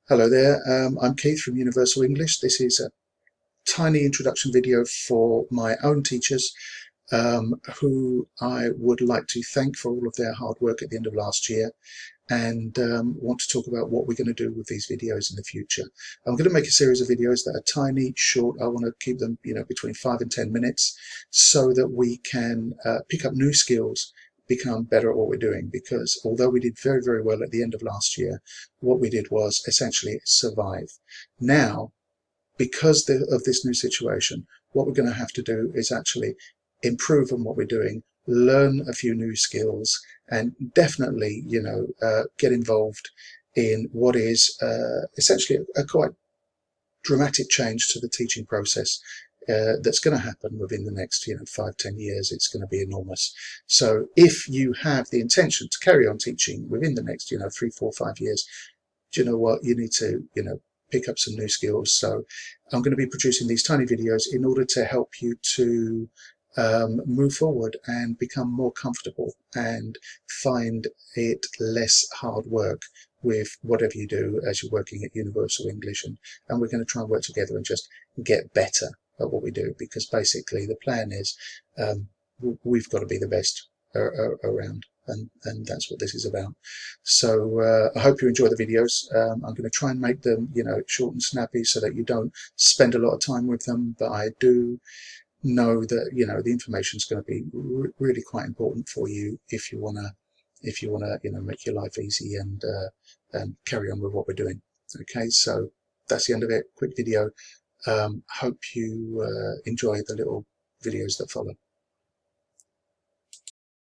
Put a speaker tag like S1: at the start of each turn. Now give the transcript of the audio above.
S1: Hello there, I'm Keith from Universal English. This is a tiny introduction video for my own teachers who I would like to thank for all of their hard work at the end of last year and want to talk about what we're going to do with these videos in the future. I'm going to make a series of videos that are tiny, short. I want to keep them, between 5 and 10 minutes so that we can pick up new skills, become better at what we're doing, because although we did very, very well at the end of last year, what we did was essentially survive. Now, because of this new situation, what we're going to have to do is actually improve on what we're doing, learn a few new skills, and definitely, get involved in what is essentially a quite dramatic change to the teaching process that's going to happen within the next 5-10 years. It's going to be enormous. So if you have the intention to carry on teaching within the next 3, 4, 5 years, do you know what, you need to pick up some new skills. So I'm going to be producing these tiny videos in order to help you to move forward and become more comfortable and find it less hard work with whatever you do as you're working at Universal English. And we're going to try and work together and just get better at what we do, because basically the plan is we've got to be the best around, and that's what this is about. So I hope you enjoy the videos. I'm going to try and make them short and snappy so that you don't spend a lot of time with them, but I do know that the information is going to be really quite important for you if you want to make your life easy and carry on with what we're doing. Okay, so that's the end of it. Quick video. Hope you enjoy the little videos that follow.